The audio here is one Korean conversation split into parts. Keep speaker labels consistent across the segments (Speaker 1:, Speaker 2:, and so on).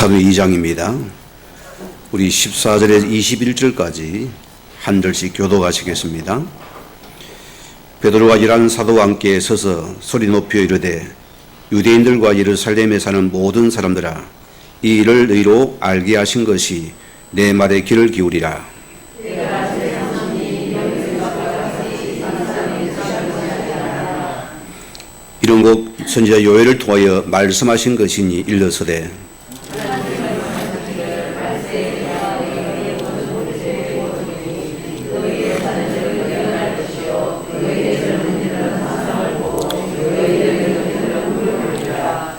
Speaker 1: 사도 2장입니다. 우리 14절에서 21절까지 한 절씩 교독하시겠습니다. 베드로와 이란 사도와 함께 서서 소리 높여 이르되 유대인들과 예루살렘에 사는 모든 사람들아, 이 일을 너희로 알게 하신 것이 내 말에 귀를 기울이라. 이런 것 선지자 요엘을 통하여 말씀하신 것이니 일러서되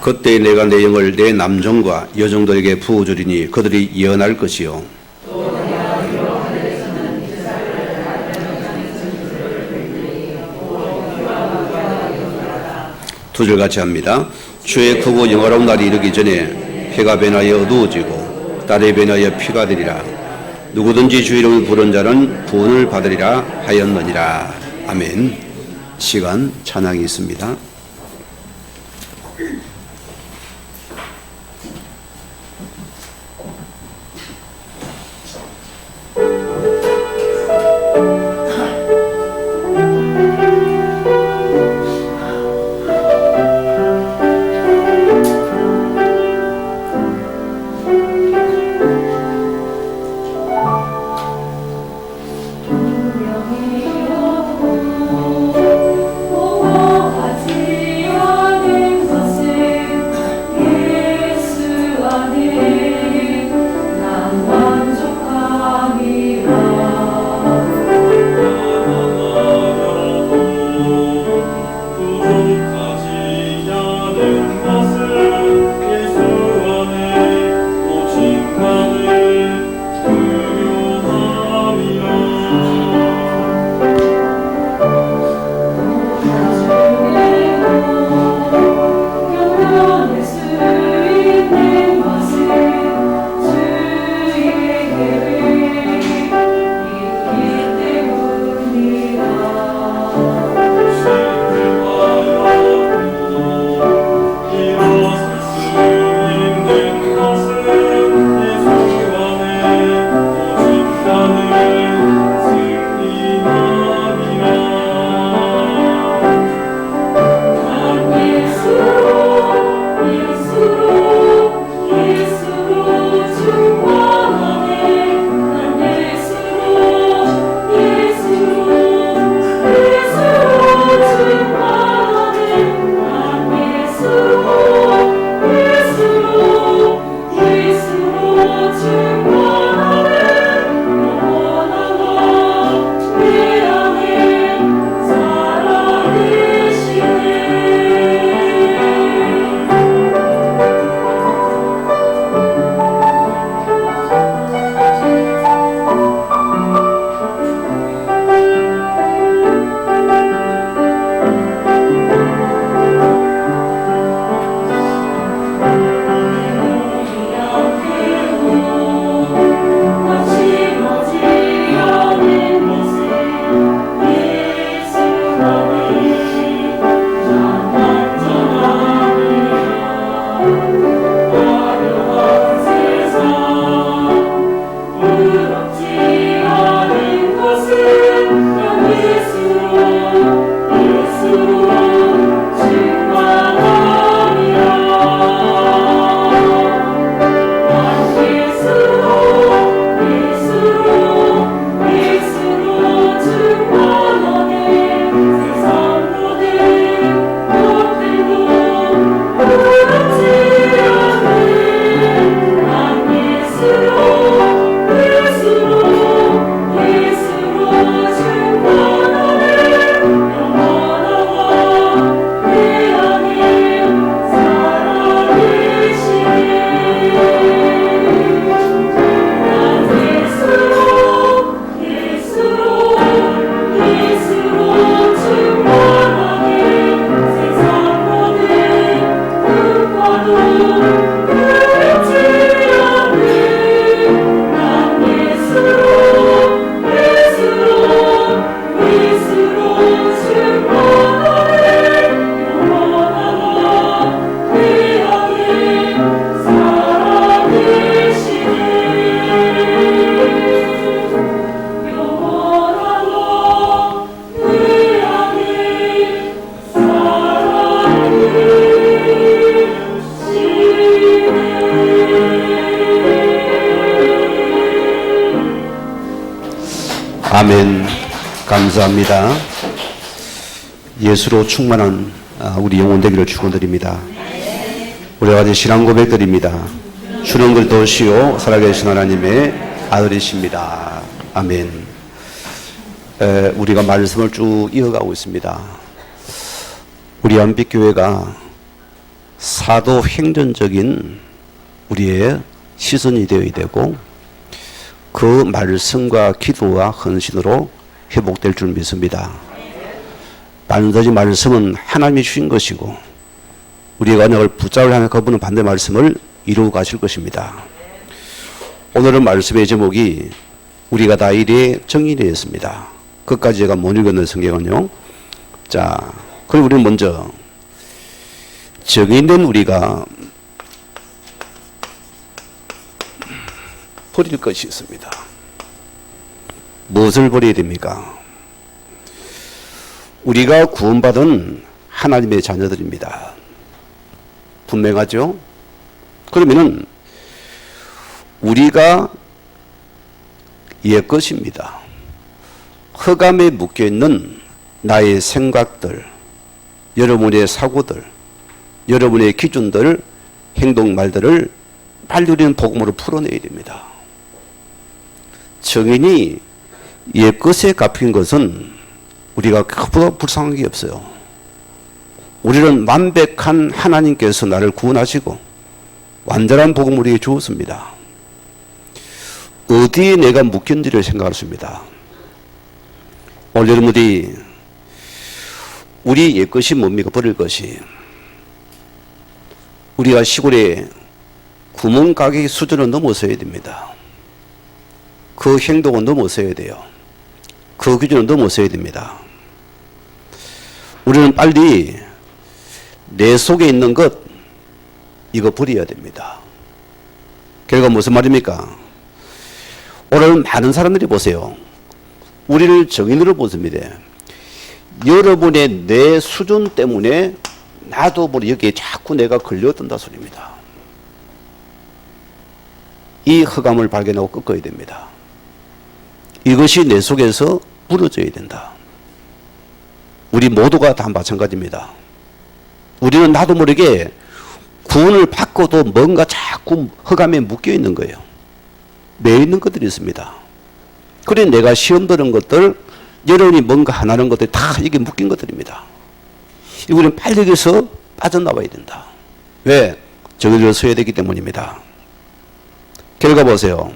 Speaker 1: 그때 내가 내 영을 내 남종과 여종들에게 부어주리니 그들이 예언할 것이요 두 절 같이 합니다. 주의 크고 영화로운 날이 이르기 전에 해가 변하여 어두워지고 달이 변하여 피가 되리라. 누구든지 주 이름을 부른 자는 구원을 받으리라 하였느니라. 아멘. 시간 찬양이 있습니다.
Speaker 2: 영원할 수 있는 것을
Speaker 1: 아멘. 감사합니다. 예수로 충만한 우리 영혼 되기를 축원드립니다. 우리 아버지 신앙 고백드립니다. 주는 그리스도시요 살아계신 하나님의 아들이십니다. 아멘. 우리가 말씀을 쭉 이어가고 있습니다. 우리 안빛교회가 사도행전적인 우리의 시선이 되어야 되고 그 말씀과 기도와 헌신으로 회복될 줄 믿습니다. 반드시 말씀은 하나님이 주신 것이고 우리가 언약을 붙잡으려면 그분은 반대 말씀을 이루어 가실 것입니다. 오늘은 말씀의 제목이 우리가 다 이래 정의되었습니다. 그까지 제가 못 읽었는 성경은요. 자, 그럼 우리는 먼저 정의된 우리가 버릴 것이 있습니다. 무엇을 버려야 됩니까? 우리가 구원받은 하나님의 자녀들입니다. 분명하죠? 그러면은 우리가 옛 것입니다. 흑암에 묶여있는 나의 생각들, 여러분의 사고들, 여러분의 기준들, 행동 말들을 빨리 우리는 복음으로 풀어내야 됩니다. 정인이 옛것에 갚인 것은 우리가 그보다 불쌍한 게 없어요. 우리는 완벽한 하나님께서 나를 구원하시고 완전한 복음을 우리에게 주었습니다. 어디에 내가 묶였는지를 생각했습니다. 오늘 여러분들이 우리 옛것이 뭡니까? 버릴 것이. 우리가 시골에 구멍가게 수준을 넘어서야 됩니다. 그 행동은 넘어서야 돼요. 그 기준은 넘어서야 됩니다. 우리는 빨리 내 속에 있는 것 이거 버려야 됩니다. 결과 무슨 말입니까? 오늘 많은 사람들이 보세요. 우리를 정인으로 보십니다. 여러분의 내 수준 때문에 나도 모르게 여기에 자꾸 내가 걸려든다 소리입니다. 이 흑암을 발견하고 꺾어야 됩니다. 이것이 내 속에서 부러져야 된다. 우리 모두가 다 마찬가지입니다. 우리는 나도 모르게 구원을 받고도 뭔가 자꾸 흑암에 묶여 있는 거예요. 매여 있는 것들이 있습니다. 그래 내가 시험 드는 것들, 여러분이 뭔가 하나는 것들 다 이게 묶인 것들입니다. 우리는 빨리 여기서 빠져나와야 된다. 왜? 정의를 서야 되기 때문입니다. 결과 보세요.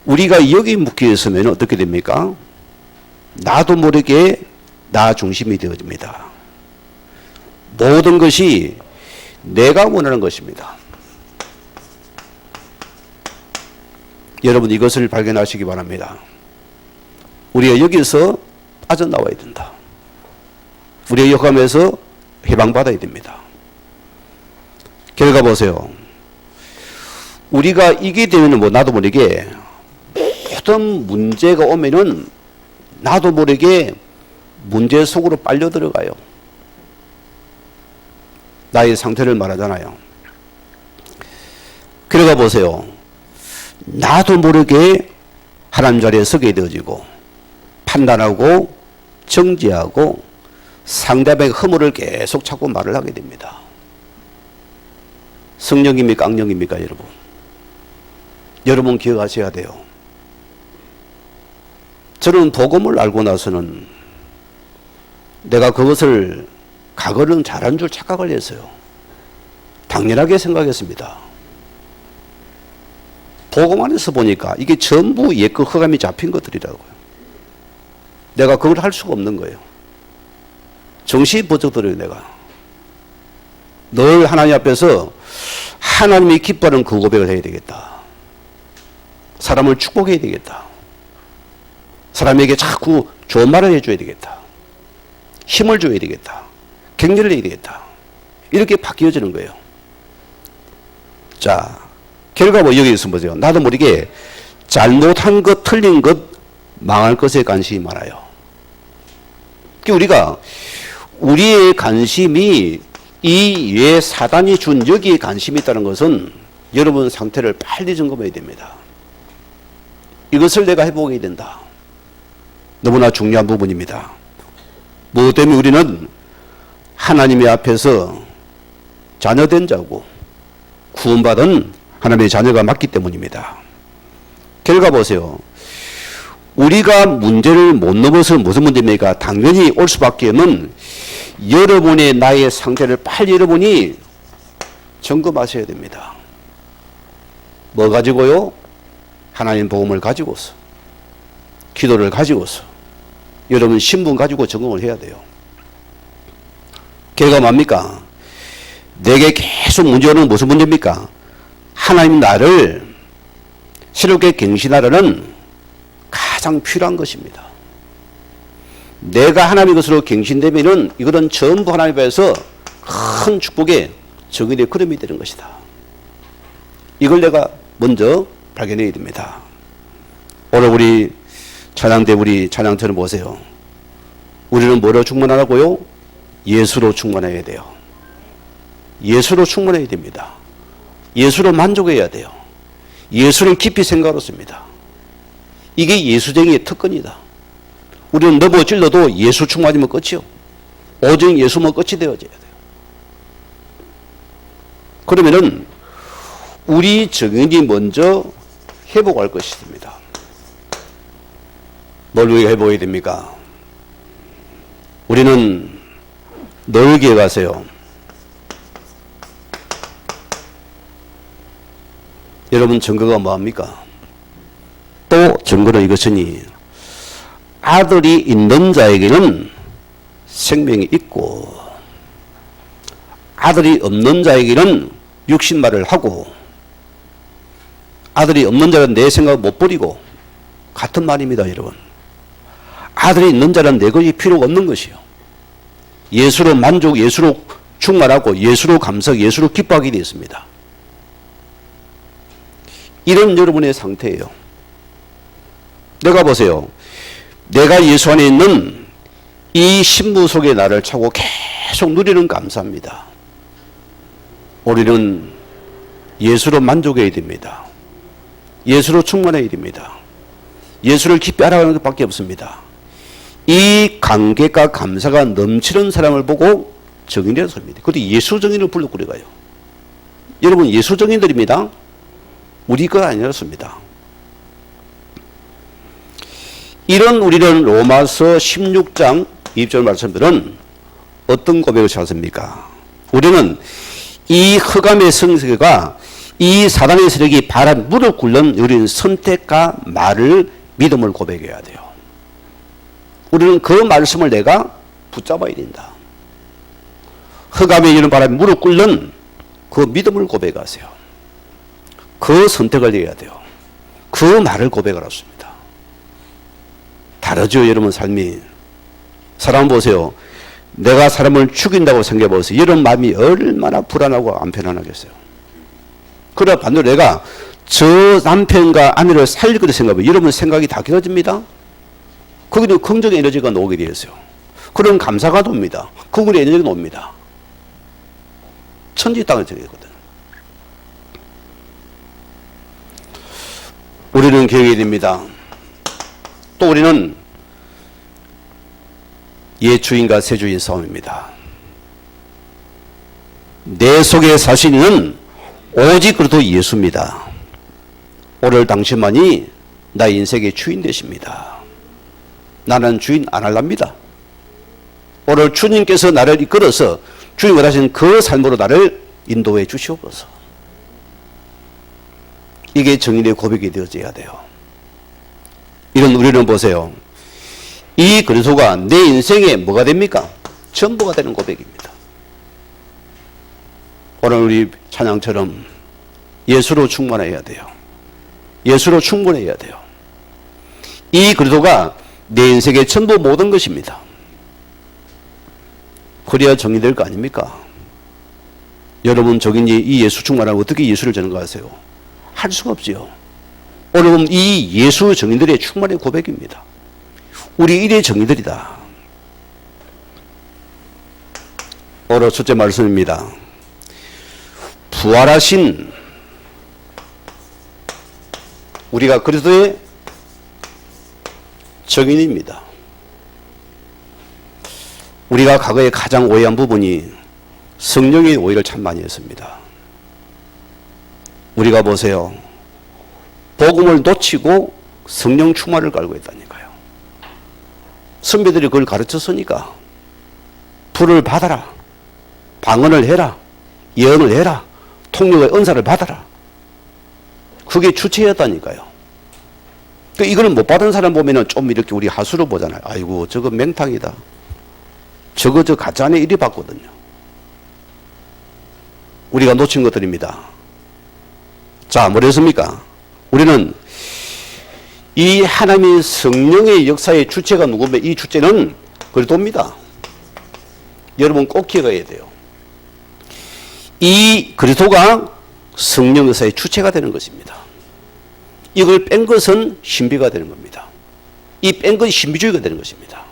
Speaker 1: 우리가 여기 묶여 있으면 어떻게 됩니까? 나도 모르게 나 중심이 되어집니다. 모든 것이 내가 원하는 것입니다. 여러분 이것을 발견하시기 바랍니다. 우리가 여기서 빠져나와야 된다. 우리의 역함에서 해방받아야 됩니다. 결과 보세요. 우리가 이게 되면 나도 모르게 모든 문제가 오면은 나도 모르게 문제 속으로 빨려 들어가요. 나의 상태를 말하잖아요. 그러가 보세요. 나도 모르게 하나님 자리에 서게 되어지고 판단하고 정죄하고 상대방의 허물을 계속 찾고 말을 하게 됩니다. 성령입니까? 악령입니까? 여러분. 여러분 기억하셔야 돼요. 저는 복음을 알고 나서는 내가 그것을 과거는 잘한 줄 착각을 했어요. 당연하게 생각했습니다. 복음 안에서 보니까 이게 전부 옛 그 흑암이 잡힌 것들이라고요. 내가 그걸 할 수가 없는 거예요. 정신이 번쩍 들어요. 내가 늘 하나님 앞에서 하나님이 기뻐하는 그 고백을 해야 되겠다. 사람을 축복해야 되겠다. 사람에게 자꾸 좋은 말을 해줘야 되겠다. 힘을 줘야 되겠다. 격려를 해야 되겠다. 이렇게 바뀌어지는 거예요. 자, 결과 뭐 여기서 보세요. 나도 모르게 잘못한 것, 틀린 것, 망할 것에 관심이 많아요. 우리가 우리의 관심이 이 외 사단이 준 여기에 관심이 있다는 것은 여러분 상태를 빨리 점검해야 됩니다. 이것을 내가 회복해야 된다. 너무나 중요한 부분입니다. 무엇 때문에 우리는 하나님의 앞에서 자녀된 자고 구원받은 하나님의 자녀가 맞기 때문입니다. 결과 보세요. 우리가 문제를 못 넘어서 무슨 문제입니까? 당연히 올 수밖에 없는 여러분의 나의 상태를 빨리 여러분이 점검하셔야 됩니다. 뭐 가지고요? 하나님 복음을 가지고서, 기도를 가지고서, 여러분 신분 가지고 점검을 해야 돼요. 결과 뭡니까? 내게 계속 문제는 무슨 문제입니까? 하나님 나를 새롭게 갱신하려는 가장 필요한 것입니다. 내가 하나님의 것으로 갱신되면은 이거는 전부 하나님 앞에서 큰 축복의 정인의 걸음이 되는 것이다. 이걸 내가 먼저 발견해야 됩니다. 오늘 우리 찬양대 우리 찬양처럼 보세요. 우리는 뭐로 충만하라고요? 예수로 충만해야 돼요. 예수로 충만해야 됩니다. 예수로 만족해야 돼요. 예수를 깊이 생각하습니다. 이게 예수쟁이의 특권이다. 우리는 넘어질러도 예수 충만이면 끝이요. 오직 예수만 끝이 되어져야 돼요. 그러면은 우리 정인이 먼저 회복할 것입니다. 뭘 우리가 회복해야 됩니까? 우리는 늘 기억하세요. 여러분 증거가 뭐합니까? 또 증거는 이것이니 아들이 있는 자에게는 생명이 있고 아들이 없는 자에게는 육신말을 하고 아들이 없는 자는 내 생각을 못 버리고 같은 말입니다. 여러분. 아들이 있는 자는 내 것이 필요가 없는 것이요. 예수로 만족, 예수로 충만하고 예수로 감사, 예수로 기뻐하게 되었습니다. 이런 여러분의 상태예요. 내가 보세요. 내가 예수 안에 있는 이 신부 속의 나를 차고 계속 누리는 감사합니다. 우리는 예수로 만족해야 됩니다. 예수로 충만해야 됩니다. 예수를 깊이 알아가는 것밖에 없습니다. 이 감격과 감사가 넘치는 사람을 보고 정인이라고 섭니다. 그것도 예수 정인을 불러 그래가요. 여러분 예수 정인들입니다. 우리 거 아니었습니다. 이런 우리는 로마서 16장 2절 말씀들은 어떤 고백을 찾습니까? 우리는 이 흑암의 성세가 이 사단의 세력이 바람 무릎 꿇는 우리는 선택과 말을 믿음을 고백해야 돼요. 우리는 그 말씀을 내가 붙잡아야 된다. 흑암에 이르는 바람에 무릎 꿇는 그 믿음을 고백하세요. 그 선택을 해야 돼요. 그 말을 고백을 하십니다. 다르죠, 여러분 삶이. 사람 보세요. 내가 사람을 죽인다고 생각해 보세요. 이런 마음이 얼마나 불안하고 안 편안하겠어요. 그러나 반대로 내가 저 남편과 아내를 살릴 거라 생각하면 여러분 생각이 다 길어집니다. 거기도 긍정의 에너지가 나오게 되었어요. 그런 감사가 돕니다. 그분의 에너지가 나옵니다. 천지 땅을 정했거든. 우리는 기억해야 됩니다. 또 우리는 옛주인과 새주인 싸움입니다. 내 속에 사시는 오직 그래도 예수입니다. 오늘 당신만이 나의 인생의 주인 되십니다. 나는 주인 안 할랍니다. 오늘 주님께서 나를 이끌어서 주님 원하시는 그 삶으로 나를 인도해 주시옵소서. 이게 정인의 고백이 되어져야 돼요. 이런 우리는 보세요. 이 그리스도가 내 인생에 뭐가 됩니까? 전부가 되는 고백입니다. 오늘 우리 찬양처럼 예수로 충만해야 돼요. 예수로 충분해야 돼요. 이 그리스도가 내 인생의 전부 모든 것입니다. 그래야 정리될 거 아닙니까? 여러분 정인이 이 예수 충만하고 어떻게 예수를 전가하세요? 할 수가 없지요. 오늘 이 예수 정인들의 충만의 고백입니다. 우리 일의 정의들이다. 오늘 첫째 말씀입니다. 부활하신 우리가 그리스도의 정인입니다. 우리가 과거에 가장 오해한 부분이 성령의 오해를 참 많이 했습니다. 우리가 보세요. 복음을 놓치고 성령 충만을 깔고 있다니까요. 선배들이 그걸 가르쳤으니까 불을 받아라, 방언을 해라, 예언을 해라, 통역의 은사를 받아라. 그게 주체였다니까요. 이거는 못 받은 사람 보면은 좀 이렇게 우리 하수로 보잖아요. 아이고, 저거 맹탕이다. 저거 저 가짜네 이리 받거든요. 우리가 놓친 것들입니다. 자, 뭐랬습니까? 우리는 이 하나님의 성령의 역사의 주체가 누구면 이 주체는 그리스도입니다. 여러분 꼭 기억해야 돼요. 이 그리스도가 성령 역사의 주체가 되는 것입니다. 이걸 뺀 것은 신비가 되는 겁니다. 이 뺀 것이 신비주의가 되는 것입니다.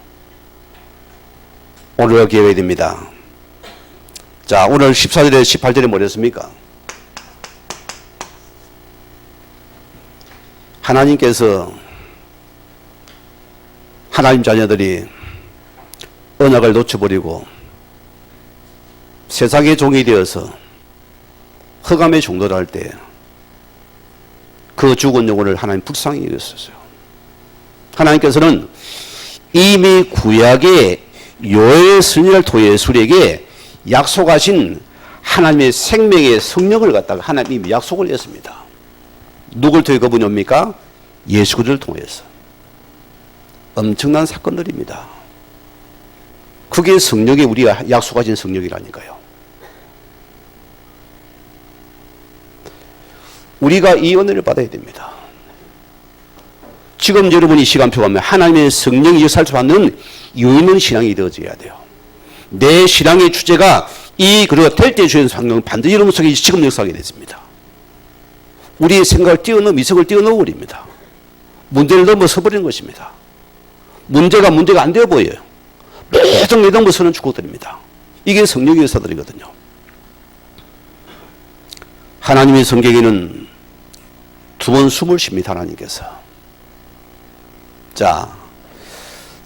Speaker 1: 오늘가 기회가 됩니다. 자, 오늘 14절에 18절에 뭐랬습니까? 하나님께서 하나님 자녀들이 언약을 놓쳐버리고 세상의 종이 되어서 흑암의 종도를 할 때 그 죽은 영혼을 하나님 불쌍히 여겼었어요. 하나님께서는 이미 구약의 요엘 선지자를 통해 예수에게 약속하신 하나님의 생명의 성령을 갖다가 하나님이 약속을 했습니다. 누굴 통해 그분이 옵니까? 예수 그리스도를 통해서. 엄청난 사건들입니다. 그게 성령이 우리가 약속하신 성령이라니까요. 우리가 이 은혜를 받아야 됩니다. 지금 여러분이 시간표 가면 하나님의 성령이 역사를 받는 유있는 신앙이 되어져야 돼요. 내 신앙의 주제가 그리고 될 때 주신 성령 반드시 여러분 속에 지금 역사하게 됐습니다. 우리의 생각을 뛰어넘어 미석을 뛰어넘어 버립니다. 문제를 넘어서 버리는 것입니다. 문제가 안 되어 보여요. 매정 내동부서는 죽어드립니다. 이게 성령의 역사들이거든요. 하나님의 성경에는 두 번 숨을 쉽니다. 하나님께서. 자,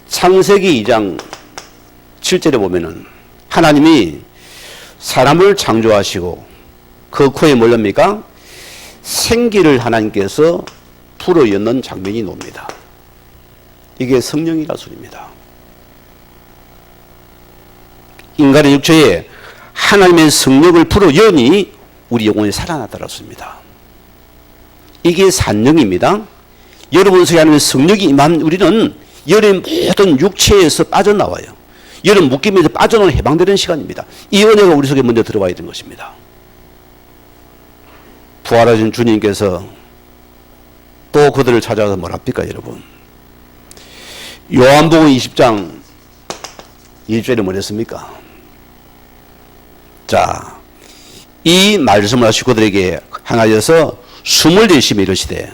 Speaker 1: 창세기 2장 7절에 보면은 하나님이 사람을 창조하시고 그 코에 뭘랍니까? 생기를 하나님께서 불어넣는 장면이 나옵니다. 이게 성령이라 소리입니다. 인간의 육체에 하나님의 성령을 불어넣으니 우리 영혼이 살아났다는 소리입니다. 이게 산령입니다. 여러분 속에 하나님의 성령이 임하면 우리는 여러분 모든 육체에서 빠져나와요. 여러분 묶임에서 빠져나오는 해방되는 시간입니다. 이 은혜가 우리 속에 먼저 들어와야 되는 것입니다. 부활하신 주님께서 또 그들을 찾아서 뭐랍니까 여러분? 요한복음 20장 1절에 뭐랬습니까? 자, 이 말씀을 하시고 그들에게 하나여서 숨을 내쉬며 이르시되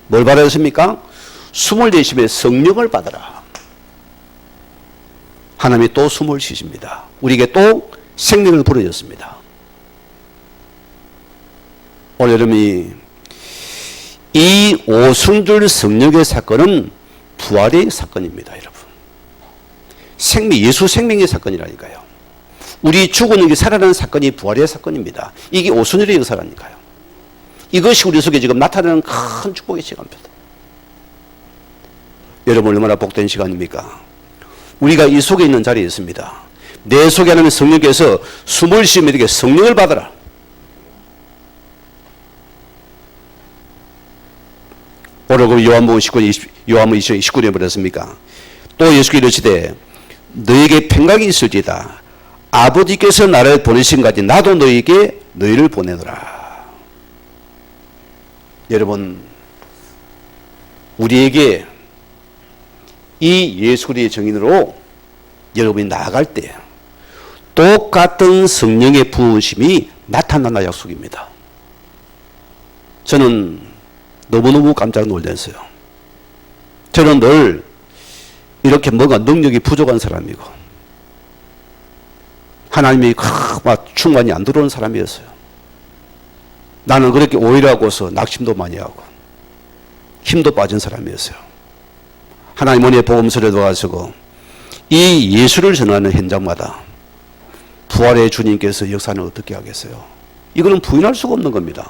Speaker 1: 뭘 바라셨습니까? 숨을 내쉬며 성령을 받아라. 하나님이 또 숨을 쉬십니다. 우리에게 또 생명을 불어줬습니다. 오늘 여러분이 이 오순절 성령의 사건은 부활의 사건입니다. 여러분. 예수 생명의 사건이라니까요. 우리 죽은 영이 살아나는 사건이 부활의 사건입니다. 이게 오순절의 역사라니까요. 이것이 우리 속에 지금 나타나는 큰 축복의 시간입니다. 여러분 얼마나 복된 시간입니까? 우리가 이 속에 있는 자리에 있습니다. 내 속에 하나님의 성령께서 숨을 쉬며 이렇게 성령을 받아라. 오늘 그 요한복음 29절에 뭐랬습니까? 또 예수께서 이르시되 너에게 평강이 있을지다. 아버지께서 나를 보내신 같이 나도 너희를 보내노라. 여러분, 우리에게 이 예수 그리스도의 정인으로 여러분이 나아갈 때 똑같은 성령의 부으심이 나타난다 약속입니다. 저는 너무너무 깜짝 놀랐어요. 저는 늘 이렇게 뭔가 능력이 부족한 사람이고 하나님이 막 충만이 안 들어오는 사람이었어요. 나는 그렇게 오히려 하고서 낙심도 많이 하고 힘도 빠진 사람이었어요. 하나님 은혜의 복음서를 도와주고 이 예수를 전하는 현장마다 부활의 주님께서 역사는 어떻게 하겠어요? 이거는 부인할 수가 없는 겁니다.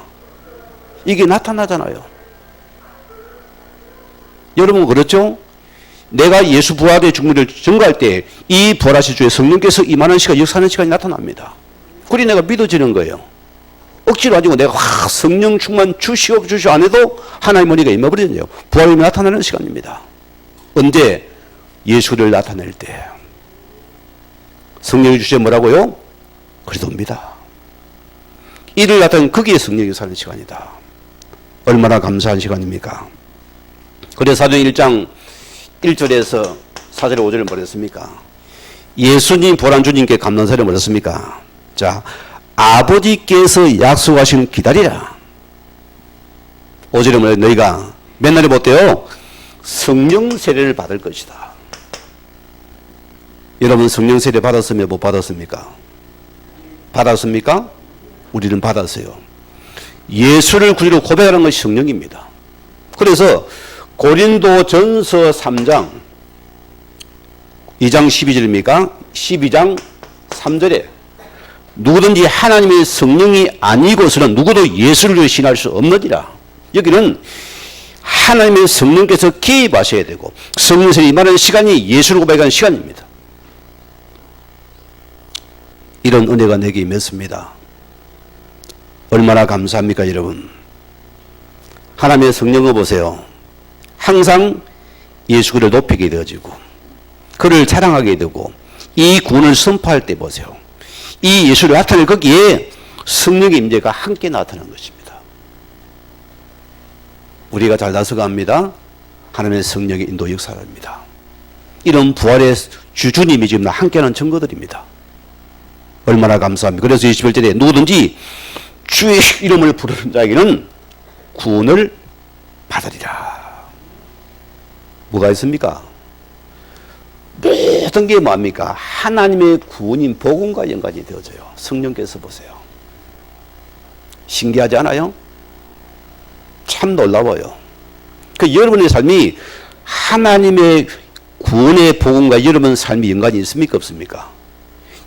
Speaker 1: 이게 나타나잖아요. 여러분 그렇죠? 내가 예수 부활의 중리를 증거할 때 이 부활하실 주의 성령께서 임하는 시간, 역사하는 시간이 나타납니다. 그리 내가 믿어지는 거예요. 억지로 가지고 내가 성령 충만 주시옵 안 해도 하나님 은혜가 임해버리잖아요. 부활이 나타나는 시간입니다. 언제? 예수를 나타낼 때. 성령이 주시에 뭐라고요? 그리스도입니다. 이를 나타낸 거기에 성령이 사는 시간이다. 얼마나 감사한 시간입니까? 그래서 사도행 1장 1절에서 4절에 5절에 뭐랬습니까? 예수님 보란 주님께 감난사를 뭐랬습니까? 자, 아버지께서 약속하시는 기다리라. 5절에 뭐래? 너희가 몇 날에 못돼요? 성령 세례를 받을 것이다. 여러분 성령 세례 받았으면 못 받았습니까? 받았습니까? 우리는 받았어요. 예수를 구주로 고백하는 것이 성령입니다. 그래서 고린도전서 3장 2장 12절입니까? 12장 3절에 누구든지 하나님의 성령이 아니고서는 누구도 예수를 신할 수 없느니라. 여기는 하나님의 성령께서 개입하셔야 되고 성령께서 임하는 시간이 예수를 고백하는 시간입니다. 이런 은혜가 내게 임했습니다. 얼마나 감사합니까 여러분. 하나님의 성령을 보세요. 항상 예수 그를 높이게 되어지고 그를 자랑하게 되고 이 구원을 선포할 때 보세요. 이 예수를 나타낼 거기에 성령의 임재가 함께 나타나는 것입니다. 우리가 잘 나서갑니다. 하나님의 성령의 인도 역사입니다. 이런 부활의 주님이 지금 함께하는 증거들입니다. 얼마나 감사합니까? 그래서 21절에 누구든지 주의 이름을 부르는 자에게는 구원을 받으리라. 뭐가 있습니까? 모든 게 뭡니까? 하나님의 구원인 복음과 연관이 되어져요. 성령께서 보세요. 신기하지 않아요? 참 놀라워요. 그 여러분의 삶이 하나님의 구원의 복음과 여러분 삶이 연관이 있습니까? 없습니까?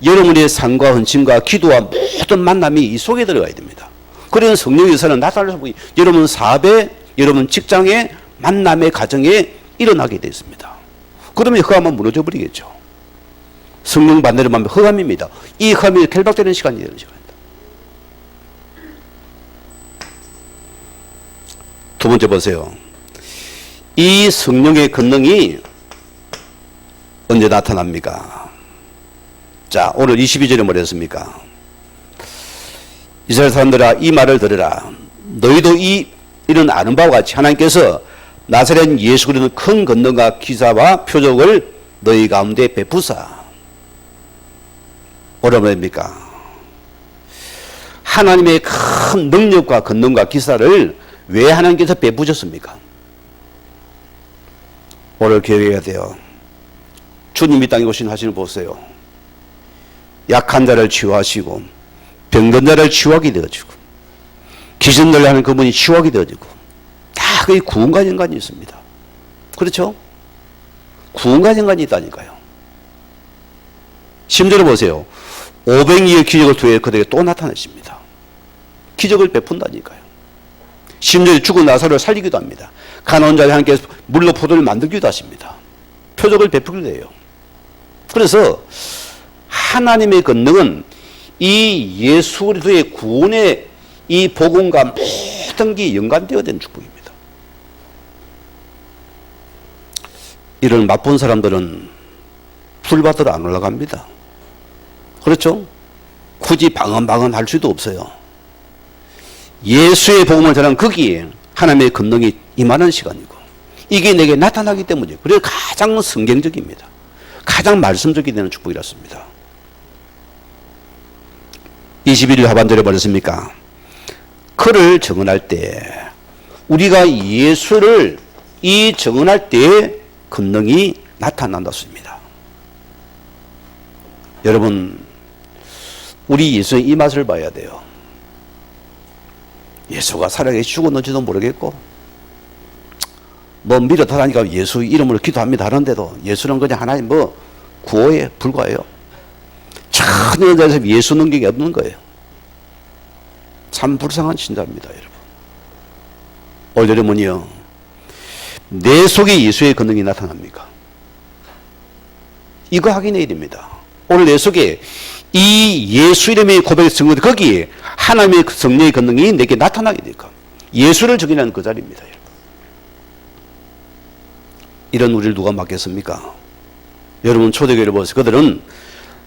Speaker 1: 여러분의 삶과 헌신과 기도와 모든 만남이 이 속에 들어가야 됩니다. 그런 성령의 역사는 나타나서 여러분 사업에, 여러분 직장에, 만남의 가정에 일어나게 되어 있습니다. 그러면 흑암은 무너져 버리겠죠. 성령 반대로 하면 흑암입니다. 이 흑암이 결박되는 시간이 되는 시간입니다. 두 번째 보세요. 이 성령의 권능이 언제 나타납니까? 자, 오늘 22절에 뭐라 했습니까? 이스라엘 사람들아 이 말을 들으라. 너희도 이는 아는 바와 같이 하나님께서 나사렛 예수 그리스도는 큰 권능과 기사와 표적을 너희 가운데 베푸사. 뭐라 말입니까? 하나님의 큰 능력과 권능과 기사를 왜 하나님께서 베푸셨습니까? 오늘 기억해야 돼요. 주님이 땅에 오신 하시는 보세요. 약한 자를 치유하시고 병든 자를 치유하게 되어지고 귀신들을 하는 그분이 치유하게 되어지고 다 그게 구원과 연관이 있습니다. 그렇죠? 구원과 연관이 있다니까요. 심지어 보세요. 500리의 기적을 통해 그들에게 또 나타내십니다. 기적을 베푼다니까요. 심지어 죽은 나사로를 살리기도 합니다. 가나온 자를 하나님께서 물로 포도를 만들기도 하십니다. 표적을 베푸기도 해요. 그래서 하나님의 권능은 이 예수 그리스도의 구원의 이 복음과 모든 게 연관되어 된 축복입니다. 이를 맛본 사람들은 풀밭으로 안 올라갑니다. 그렇죠? 굳이 방언방언 할 수도 없어요. 예수의 복음을 전하는 거기에 하나님의 권능이 임하는 시간이고 이게 내게 나타나기 때문이에요. 그래서 가장 성경적입니다. 가장 말씀적이 되는 축복이었습니다. 21일 하반절에 뭐랬습니까? 그를 정언할 때 우리가 예수를 이 정언할 때에 권능이 나타난다습니다. 여러분 우리 예수의 이 맛을 봐야 돼요. 예수가 살아계시 죽었는지도 모르겠고 뭐 밀어달라니까 예수 이름으로 기도합니다 하는데도 예수는 그냥 하나님 뭐 구호에 불과해요. 전혀 대해서 예수 능력이 없는 거예요. 참 불쌍한 신자입니다, 여러분. 오늘 여러분이요, 내 속에 예수의 권능이 나타납니까? 이거 확인해야 됩니다. 오늘 내 속에 이 예수 이름의 고백의 증거, 거기에 하나님의 성령의 권능이 내게 나타나게 될까? 예수를 적인하는 그 자리입니다, 여러분. 이런 우리를 누가 맡겼습니까? 여러분 초대교회를 보세요. 그들은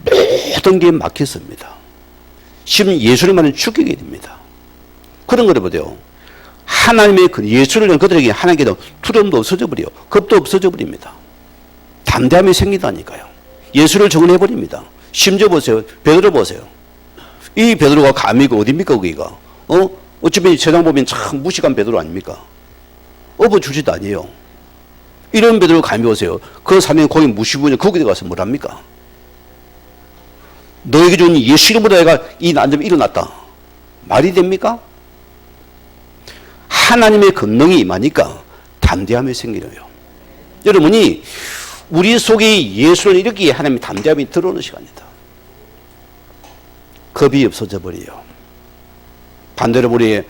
Speaker 1: 모든 게 막혔습니다. 지금 예수님만은 죽이게 됩니다. 그런 거를 보세요. 하나님의 예수를 위한 그들에게 하나님께도 두려움도 없어져 버려요. 겁도 없어져 버립니다. 담대함이 생기다니까요. 예수를 적응해 버립니다. 심지어 보세요. 베드로 보세요. 이 베드로가 감히 어딥니까 거기가? 어차피 세상 보면 참 무식한 베드로 아닙니까? 업어 주지도 아니에요. 이런 베드로 감히 보세요. 그 사람이 거기 무시부냐 거기에 가서 뭘 합니까? 너에게 준 예수 이름으로 내가 이 난점이 일어났다. 말이 됩니까? 하나님의 권능이 임하니까 담대함이 생기네요. 여러분이 우리 속에 예수를 일으키기에 하나님의 담대함이 들어오는 시간이다. 겁이 없어져 버려요. 반대로 우리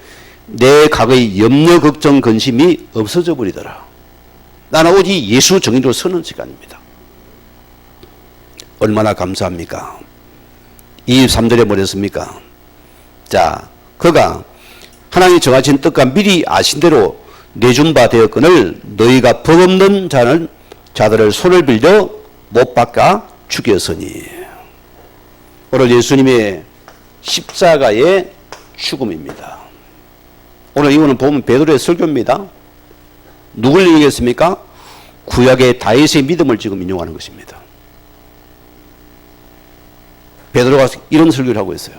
Speaker 1: 내 과거의 염려, 걱정, 근심이 없어져 버리더라. 나는 오직 예수 정의로 서는 시간입니다. 얼마나 감사합니까? 23절에 뭐랬습니까? 자, 그가 하나님이 정하신 뜻과 미리 아신 대로 내준 바 되었거늘 너희가 법 없는 자들을 손을 빌려 못 박아 죽였으니. 오늘 예수님의 십자가의 죽음입니다. 오늘 이거는 보면 베드로의 설교입니다. 누굴 인용했습니까? 구약의 다윗의 믿음을 지금 인용하는 것입니다. 베드로가 이런 설교를 하고 있어요.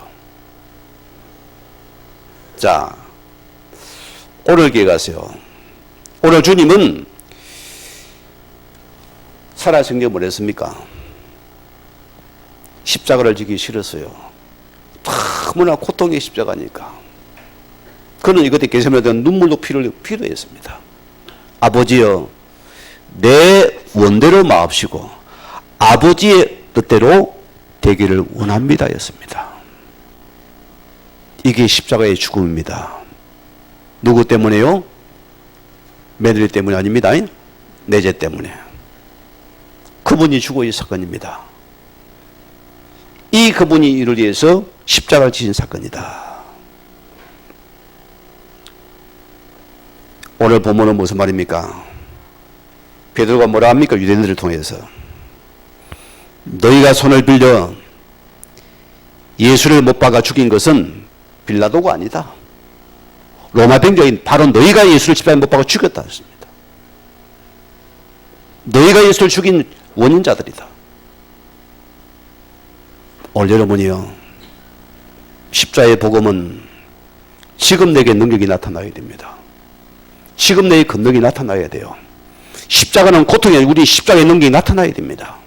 Speaker 1: 자, 오늘 기회 가세요. 오늘 주님은 살아생전 뭘 했습니까? 십자가를 지기 싫었어요. 너무나 고통의 십자가니까. 그는 이것에 계시면서 눈물도 필요했습니다. 아버지여, 내 원대로 마옵시고 아버지의 뜻대로 되기를 원합니다 였습니다. 이게 십자가의 죽음입니다. 누구 때문에요? 며느리 때문이 아닙니다. 내 죄 때문에. 그분이 죽어 이 사건입니다. 이 그분이 이를 위해서 십자가를 지신 사건이다. 오늘 본문은 무슨 말입니까? 베드로가 뭐라 합니까? 유대인들을 통해서 너희가 손을 빌려 예수를 못 박아 죽인 것은 빌라도가 아니다. 로마 병정인 바로 너희가 예수를 십자가에 못 박아 죽였다 했습니다. 너희가 예수를 죽인 원인자들이다. 오늘 여러분이요, 십자가의 복음은 지금 내게 능력이 나타나야 됩니다. 지금 내게 권능이 나타나야 돼요. 십자가는 고통이 아니고 우리 십자가의 능력이 나타나야 됩니다.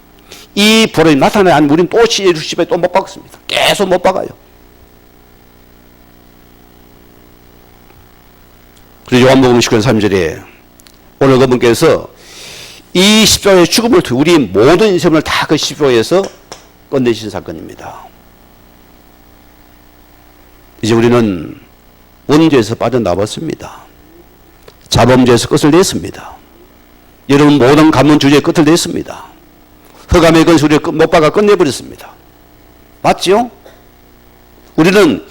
Speaker 1: 이 보람이 나타나야 하면 우리는 또 예수 십자가에 또 못 박습니다. 계속 못 박아요. 그래서 요한복음 19장 3절에 오늘 그분께서 이 십자가의 죽음을 통해 우리 모든 인생을 다 그 십자가에서 끝내신 사건입니다. 이제 우리는 원죄에서 빠져나왔습니다. 자범죄에서 끝을 냈습니다. 여러분 모든 가문 주제의 끝을 냈습니다. 흑암의 건수 우리를 못 박아 끝내버렸습니다. 맞죠? 우리는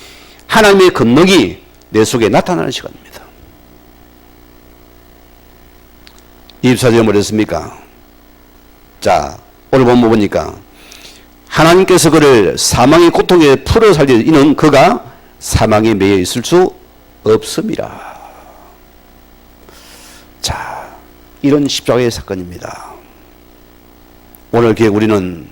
Speaker 1: 하나님의 권능이 내 속에 나타나는 시간입니다. 24절에 뭐랬습니까? 자, 오늘 본문 보니까 하나님께서 그를 사망의 고통에 풀어 살려 이는 그가 사망에 매여 있을 수 없음이라. 자, 이런 십자가의 사건입니다. 오늘 기회 우리는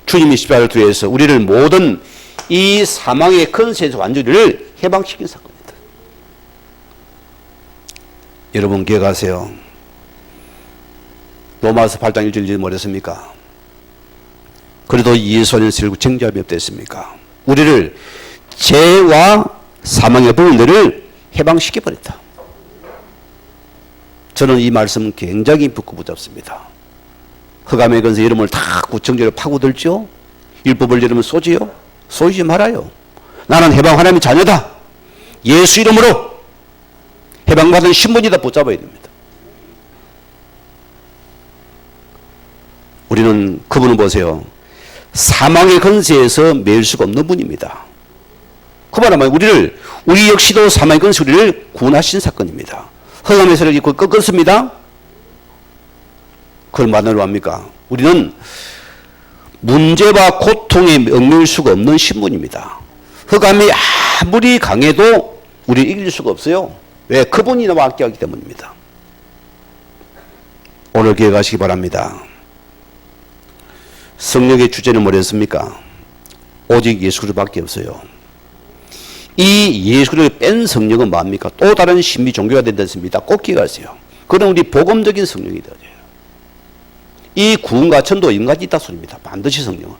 Speaker 1: 주님이 십자가를 통해서 우리를 모든 이 사망의 근세에서 완전히를 해방시킨 사건입니다. 여러분 기억하세요. 로마서 8장 1절 뭐랬습니까? 그래도 예수 안에서 결국 정죄함이 없댔습니까? 우리를 죄와 사망의 벌레를 해방시켜버렸다. 저는 이 말씀 굉장히 붙고 붙잡습니다. 흑암의 근세 여러분을 다 구청적으로 파고들죠. 율법을 여러분 쏘지요. 쏘지 말아요. 나는 해방 하나님의 자녀다. 예수 이름으로 해방받은 신분이다 붙잡아야 됩니다. 우리는 그분을 보세요. 사망의 근세에서 매일 수가 없는 분입니다. 그 말은 우리 역시도 사망의 근세 우리를 구원하신 사건입니다. 흑암의 세력이 그걸 꺾었습니다. 그걸 만나러 합니까? 우리는 문제와 고통에 얽매일 수가 없는 신분입니다. 흑암이 아무리 강해도 우리를 이길 수가 없어요. 왜? 그분이 나와 함께하기 때문입니다. 오늘 기억하시기 바랍니다. 성령의 주제는 뭐였습니까? 오직 예수 그리스도밖에 없어요. 이 예수 그리스도를 뺀 성령은 뭡니까? 또 다른 신비 종교가 된다 했습니다. 꼭 기억하세요. 그건 우리 복음적인 성령이다. 이 구원과 전도 인간이 있다 소리입니다. 반드시 성령은.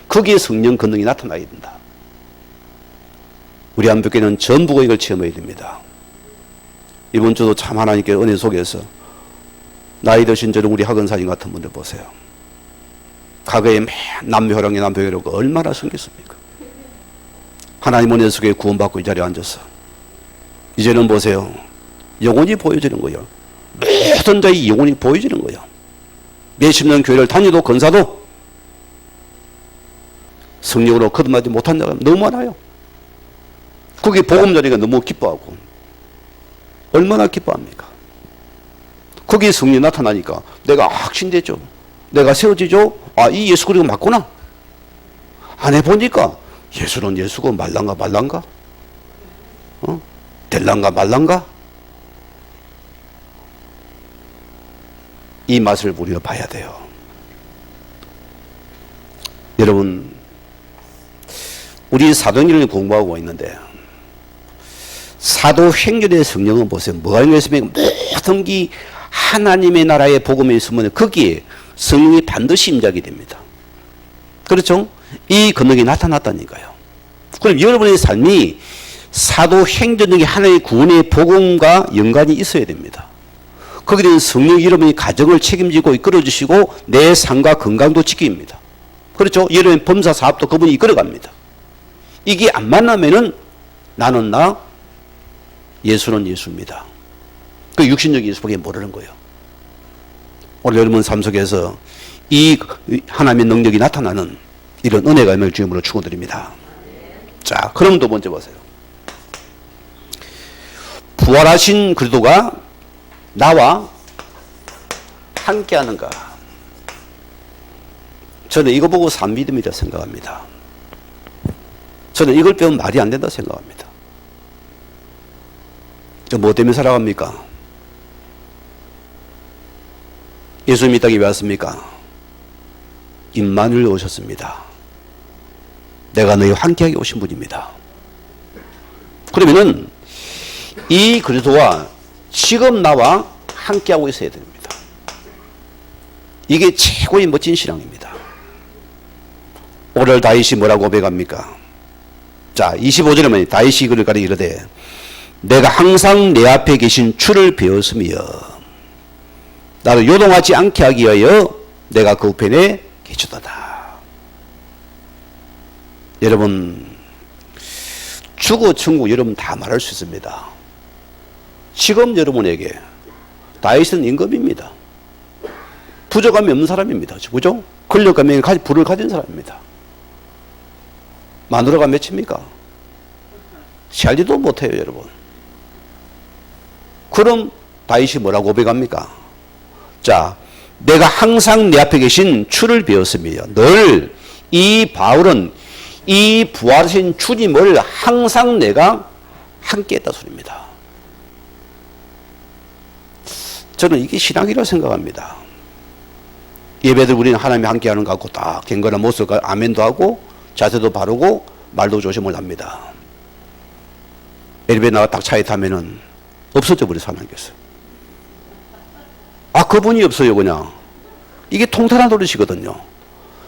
Speaker 1: 거기에 성령 권능이 나타나야 된다. 우리 한국교회는 전부가 이걸 체험해야 됩니다. 이번 주도 참 하나님께 은혜 속에서 나이 드신 저는 우리 학원사님 같은 분들 보세요. 과거에 남묘호랑이 남묘호라고 얼마나 섬겼습니까? 하나님 은혜 속에 구원받고 이 자리에 앉아서 이제는 보세요. 영혼이 보여지는 거예요. 모든 자의 영혼이 보여지는 거예요. 몇십 년 교회를 다니도 건사도 성령으로 거듭나지 못한 자가 너무 많아요. 거기 복음자리가 너무 기뻐하고 얼마나 기뻐합니까? 거기에 성령이 나타나니까 내가 확신되죠. 내가 세워지죠. 아, 이 예수 그리스도 맞구나. 안 해보니까 예수는 예수고 말란가 될란가 말란가 이 맛을 우리가 봐야 돼요. 여러분, 우리 사도행전을 공부하고 있는데 사도행전의 성령은 보세요. 뭐가 있습니까? 모든 게 하나님의 나라의 복음에 있으면 거기에 성령이 반드시 임재하게 됩니다. 그렇죠? 이 권능이 나타났다니까요. 그럼 여러분의 삶이 사도행전 중에 하나의 구원의 복음과 연관이 있어야 됩니다. 거기에 대한 성령이 여러분이 가정을 책임지고 이끌어주시고 내 삶과 건강도 지킵니다. 그렇죠? 여러분의 범사 사업도 그분이 이끌어갑니다. 이게 안 만나면은 나는 나, 예수는 예수입니다. 그 육신적인 예수밖에 모르는 거예요. 오늘 여러분 삶 속에서 이 하나님의 능력이 나타나는 이런 은혜가 임할 주님으로 축원드립니다. 자, 그럼 두 번째 보세요. 부활하신 그리스도가 나와 함께하는가? 저는 이거 보고 산 믿음이라 생각합니다. 저는 이걸 빼면 말이 안 된다 생각합니다. 저 뭐 때문에 살아갑니까? 예수님이 이 땅에 왜 왔습니까? 임마누엘 오셨습니다. 내가 너희 함께하게 오신 분입니다. 그러면은 이 그리스도와 지금 나와 함께하고 있어야 됩니다. 이게 최고의 멋진 신앙입니다. 오늘 다윗이 뭐라고 고백합니까? 자, 25절에 보면 다윗이 그를 가리켜 이르되 내가 항상 내 앞에 계신 주를 배웠으며 나를 요동하지 않게 하기 위하여 내가 그 우편에 계시도다. 여러분, 주고 천국 여러분 다 말할 수 있습니다. 지금 여러분에게 다윗은 임금입니다. 부족함이 없는 사람입니다. 그죠? 권력감에 불을 가진 사람입니다. 마누라가 몇입니까? 살지도 못해요, 여러분. 그럼 다윗이 뭐라고 고백합니까? 자, 내가 항상 내 앞에 계신 주를 배웠으며 늘 이 바울은 이 부활하신 주님을 항상 내가 함께 했다 소리입니다. 저는 이게 신앙이라고 생각합니다. 예배들 우리는 하나님이 함께 하는 것 같고 딱 경건한 모습, 아멘도 하고 자세도 바르고 말도 조심을 합니다. 엘리베이터 나가 딱 차에 타면은 없어져 버려 사람께서. 아, 그분이 없어요, 그냥. 이게 통탄한 노릇이거든요.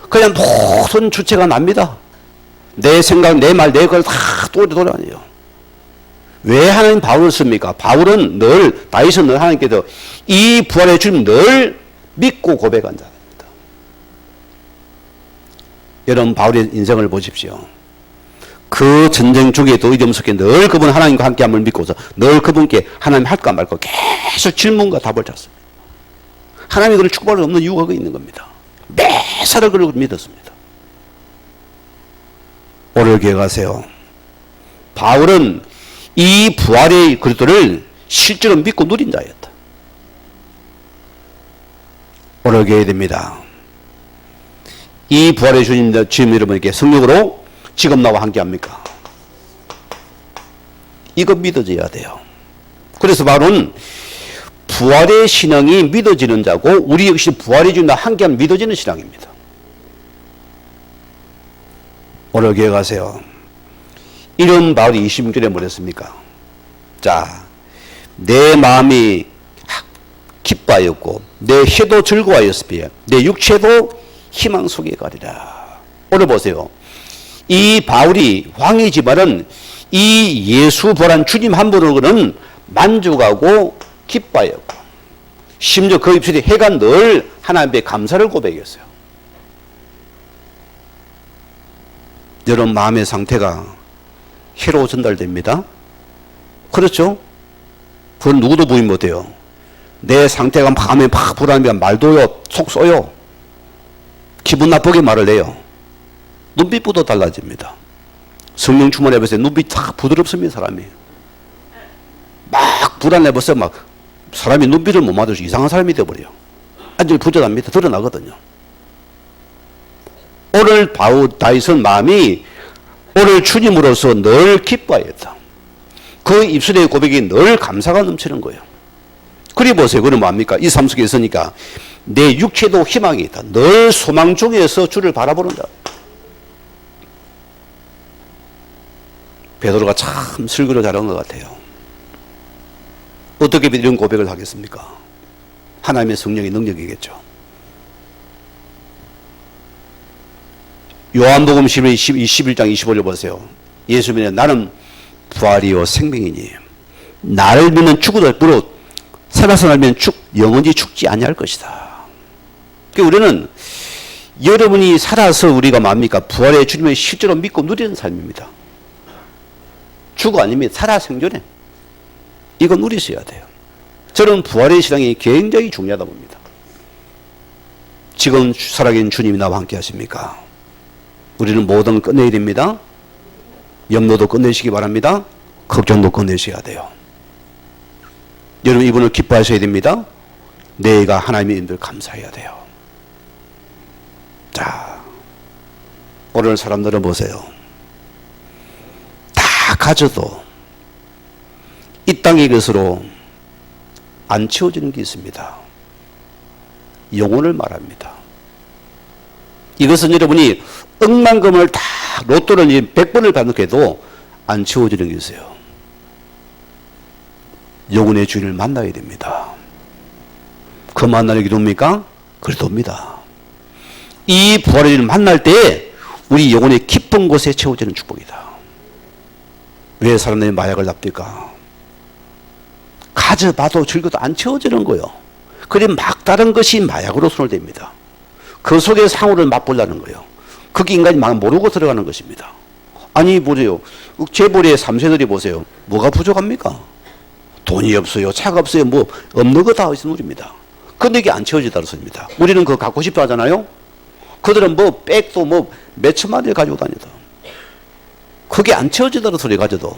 Speaker 1: 그냥 모든 주체가 납니다. 내 생각, 내 말, 내 걸 다 돌아다녀요. 왜 하나님 바울을 씁니까? 바울은 늘, 다윗은 늘 하나님께서 이 부활의 주님 늘 믿고 고백한 자입니다. 여러분, 바울의 인생을 보십시오. 그 전쟁 중에도 이름속에 늘 그분 하나님과 함께함을 믿고서 늘 그분께 하나님 할까 말까 계속 질문과 답을 찾습니다. 하나님이 그를 축복할 수 없는 이유가 있는 겁니다. 매사를 그를 믿었습니다. 오늘 기억하세요. 바울은 이 부활의 그리스도를 실제로 믿고 누린 자였다. 오늘 기억해야 됩니다. 이 부활의 주님 여러분에게 성령으로 지금 나와 함께합니까? 이거 믿어져야 돼요. 그래서 바로는 부활의 신앙이 믿어지는 자고 우리 역시 부활의 주님과 함께하면 믿어지는 신앙입니다. 오늘 기억하세요. 이런 바울이 26절에 뭐랬습니까? 자, 내 마음이 기뻐하였고 내 혀도 즐거워하였으며 내 육체도 희망 속에 가리라. 오늘 보세요. 이 바울이 황이지만은 이 예수 부활한 주님 한 분으로는 만족하고 기뻐하였고 심지어 그 입술에 해가 늘 하나님께 감사를 고백했어요. 여러분 마음의 상태가 해로 전달됩니다. 그렇죠? 그건 누구도 부인 못해요. 내 상태가 마음에 막 불안하면 말도요 속 쏘요. 기분 나쁘게 말을 해요. 눈빛부터 달라집니다. 성령 충만해보세요. 눈빛 다 부드럽습니다. 사람이 막 불안해보세요. 막 사람이 눈빛을 못 맞아서 이상한 사람이 되어버려요. 완전히 부정합니다. 드러나거든요. 오늘 다윗은 마음이 오늘 주님으로서 늘 기뻐하였다. 그 입술의 고백이 늘 감사가 넘치는 거예요. 그리 보세요. 그럼 뭐합니까? 이 삶 속에 있으니까 내 육체도 희망이 있다. 늘 소망 중에서 주를 바라보는다. 베드로가 참 설교를 잘한 것 같아요. 어떻게 이런 고백을 하겠습니까? 하나님의 성령의 능력이겠죠. 요한복음 11장 25절 보세요. 예수 믿는 나는 부활이요 생명이니 나를 믿는 죽어도 무릇 살아서 날면 영원히 죽지 아니할 것이다. 그러니까 우리는 여러분이 살아서 우리가 뭡니까? 부활의 주님을 실제로 믿고 누리는 삶입니다. 죽어 아닙니다. 살아 생존해. 이거 누리셔야 돼요. 저는 부활의 신앙이 굉장히 중요하다 봅니다. 지금 살아계신 주님이 나와 함께 하십니까? 우리는 모든 끝내야 됩니다. 염려도 끝내시기 바랍니다. 걱정도 끝내셔야 돼요. 여러분 이분을 기뻐하셔야 됩니다. 내가 하나님의 인도를 감사해야 돼요. 자, 오늘 사람들은 보세요. 다 가져도 이 땅의 것으로 안 채워지는 게 있습니다. 영혼을 말합니다. 이것은 여러분이 억만금을 다 로또를 100번을 받는데도 안 채워지는 게 있어요. 영혼의 주인을 만나야 됩니다. 그 만나는 게 누굽니까? 그리스도입니다. 이 부활의 주인을 만날 때 우리 영혼의 깊은 곳에 채워지는 축복이다. 왜 사람들이 마약을 잡니까? 가져봐도 즐겨도 안 채워지는 거예요. 그래 막다른 것이 마약으로 손을 댑니다. 그 속에 상호를 맛보려는 거예요. 그게 인간이 막 모르고 들어가는 것입니다. 아니 보세요. 재벌의 3세들이 보세요. 뭐가 부족합니까? 돈이 없어요. 차가 없어요. 뭐 없는 거 다 누립니다. 근데 이게 안 채워지다는 소리입니다. 우리는 그거 갖고 싶다 하잖아요. 그들은 뭐 백도 뭐 몇천만 원을 가지고 다니다. 그게 안 채워지다는 소리 가져도.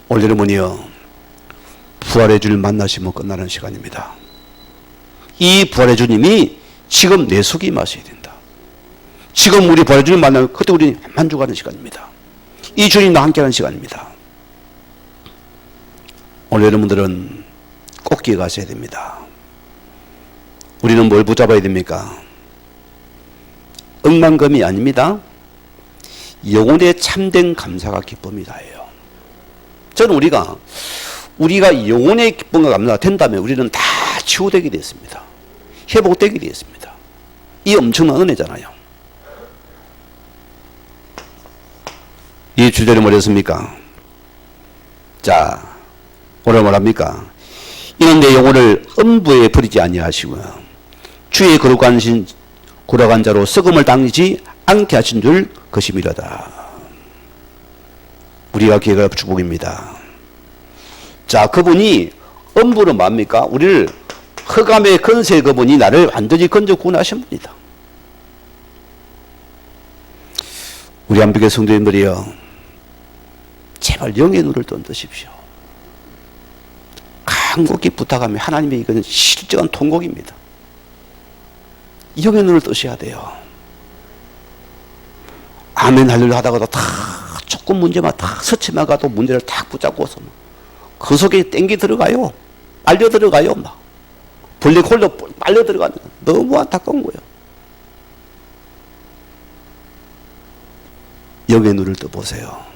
Speaker 1: 오늘 여러분이요. 부활의 주를 만나시면 끝나는 시간입니다. 이 부활의 주님이 지금 내 속에 임하셔야 된다. 지금 우리 부활의 주님 만나면 그때 우리 만족하는 시간입니다. 이 주님과 함께하는 시간입니다. 오늘 여러분들은 꼭 기억하셔야 됩니다. 우리는 뭘 붙잡아야 됩니까? 억만금이 아닙니다. 영혼의 참된 감사가 기쁨이 다예요. 저는 우리가 영혼의 기쁨과 감사가 된다면 우리는 다 치유되게 되어 있습니다. 회복되게 되어 있습니다. 이 엄청난 은혜잖아요. 이 주제를 뭐랬습니까? 자, 오늘 뭐랍니까? 이는 내 영혼을 음부에 버리지 아니하시고요. 주의 거룩한 자로 썩음을 당하지 않게 하신 줄 것임이로다. 우리가 기회가 축복입니다. 자, 그분이 음부는 뭡니까? 우리를 흑암의 건세 그분이 나를 완전히 건져 구원하신 분이다. 우리 안비교 성도님들이여, 제발 영의 눈을 던드십시오. 간곡히 부탁하면 하나님의 이건 실정한 통곡입니다. 영의 눈을 뜨셔야 돼요. 아멘 할렐루야 하다가도 다 조금 문제만 다 서치만 가도 문제를 탁 붙잡고서 그 속에 땡기 들어가요. 빨려 들어가요. 막 블랙홀로 빨려 들어가는 너무 안타까운 거예요. 영의 눈을 떠보세요.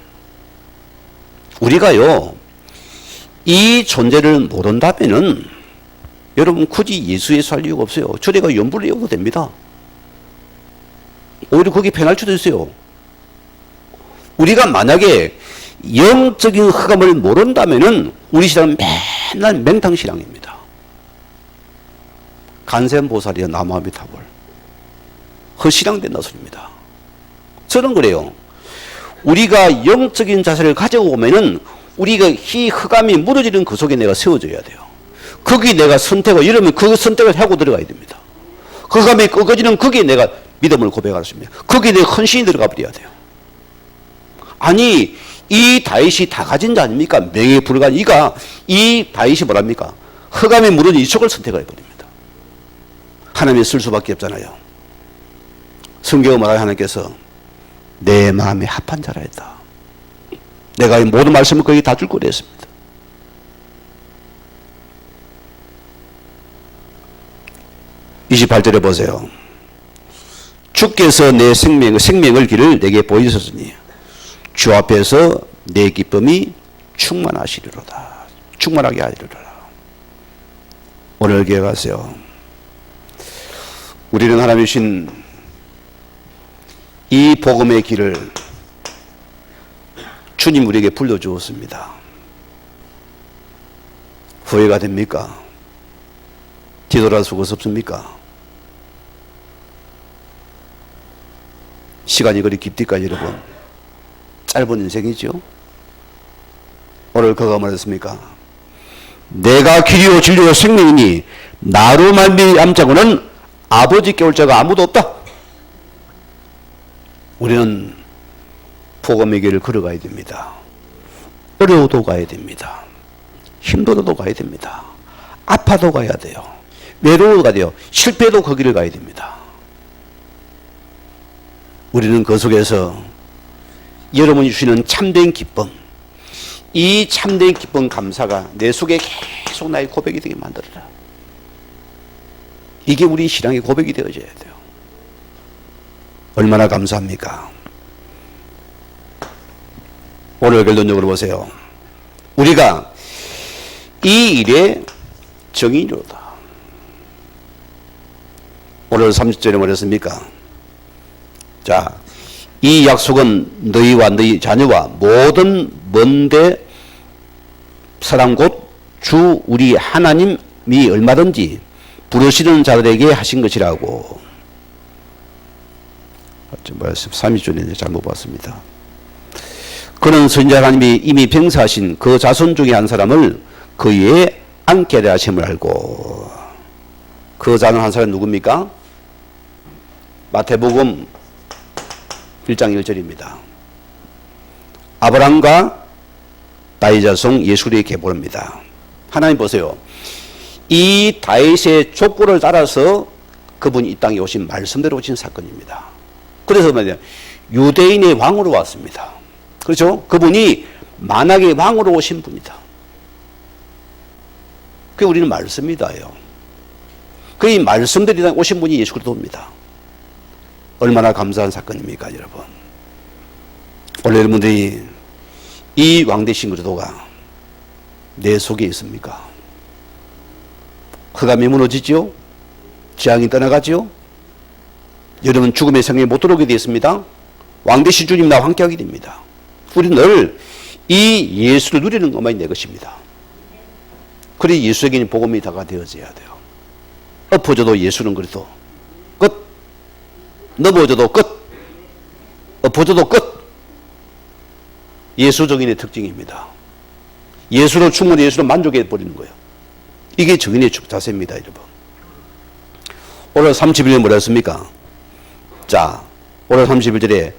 Speaker 1: 우리가요, 이 존재를 모른다면은 여러분 굳이 예수에 살 이유가 없어요. 저래가 연불을 외워도 됩니다. 오히려 거기 편할 수도 있어요. 우리가 만약에 영적인 흑암을 모른다면은 우리 신앙은 맨날 맹탕신앙입니다. 간센보살이야 나무아미타불 허신앙된다 소리입니다. 저는 그래요. 우리가 영적인 자세를 가지고 오면은 우리가 이 흑암이 무너지는 그 속에 내가 세워져야 돼요. 거기 내가 선택을, 이러면 그 선택을 하고 들어가야 됩니다. 그 흑암이 꺾어지는 거기에 내가 믿음을 고백할 수 있습니다. 거기에 내가 헌신이 들어가 버려야 돼요. 아니, 이 다윗이 다 가진 자 아닙니까? 명예에 불과한 이가, 이 다윗이 뭐랍니까? 흑암에 무너진 이쪽을 선택을 해버립니다. 하나님이 쓸 수밖에 없잖아요. 성경을 말하여 하나님께서 내 마음에 합한 자라 했다. 내가 이 모든 말씀을 거기 다 줄 거라 했습니다. (28절에) 보세요. 주께서 내 생명을 길을 내게 보이셨으니 주 앞에서 내 기쁨이 충만하시리로다. 충만하게 하리로다. 오늘 기억하세요. 우리는 하나님 주신 이 복음의 길을 주님 우리에게 불러주었습니다. 후회가 됩니까? 뒤돌아설 수가 없습니까? 시간이 그리 깊디까 여러분? 짧은 인생이죠. 오늘 그가 말했습니까? 내가 길이요 진리요 생명이니 나로 말미암자고는 아버지께 올 자가 아무도 없다. 우리는 복음의 길을 걸어가야 됩니다. 어려워도 가야 됩니다. 힘들어도 가야 됩니다. 아파도 가야 돼요. 외로워도 가야 돼요. 실패도 그 길을 가야 됩니다. 우리는 그 속에서 여러분이 주시는 참된 기쁨, 이 참된 기쁨 감사가 내 속에 계속 나의 고백이 되게 만들어라. 이게 우리 신앙의 고백이 되어져야 돼요. 얼마나 감사합니까? 오늘 결론적으로 보세요. 우리가 이 일의 정인이로다. 오늘 30절에 말했습니까? 자, 이 약속은 너희와 너희 자녀와 모든 먼데 사람 곧 주 우리 하나님이 얼마든지 부르시는 자들에게 하신 것이라고. 32절에 잘못 봤습니다. 그는 선지자 하나님이 이미 병사하신 그 자손 중에 한 사람을 그 위에 앉게 하려 하심을 알고. 그 자는 한 사람이 누굽니까? 마태복음 1장 1절입니다. 아브라함과 다윗 자손 예수의 계보입니다. 하나님 보세요. 이 다윗의 족보를 따라서 그분이 이 땅에 오신 말씀대로 오신 사건입니다. 그래서 말이야, 유대인의 왕으로 왔습니다. 그렇죠? 그분이 만악의 왕으로 오신 분이다. 그게 우리는 말씀이다요. 그 말씀들이 오신 분이 예수 그리스도입니다. 얼마나 감사한 사건입니까, 여러분? 오늘 여러분들이 이 왕되신 그리스도가 내 속에 있습니까? 흑암이 무너지죠? 재앙이 떠나가죠? 여러분 죽음의 성에 못 들어오게 되었습니다. 왕되신 주님 나와 함께하게 됩니다. 우리 늘 이 예수를 누리는 것만이 내 것입니다. 그래 예수에게는 복음이 다가 되어져야 돼요. 엎어져도 예수는 그래도 끝. 넘어져도 끝. 엎어져도 끝. 예수 정인의 특징입니다. 예수로 충분히 예수로 만족해 버리는 거예요. 이게 정인의 자세입니다, 여러분. 오늘 30일에 뭐라 했습니까? 자, 오늘 31절에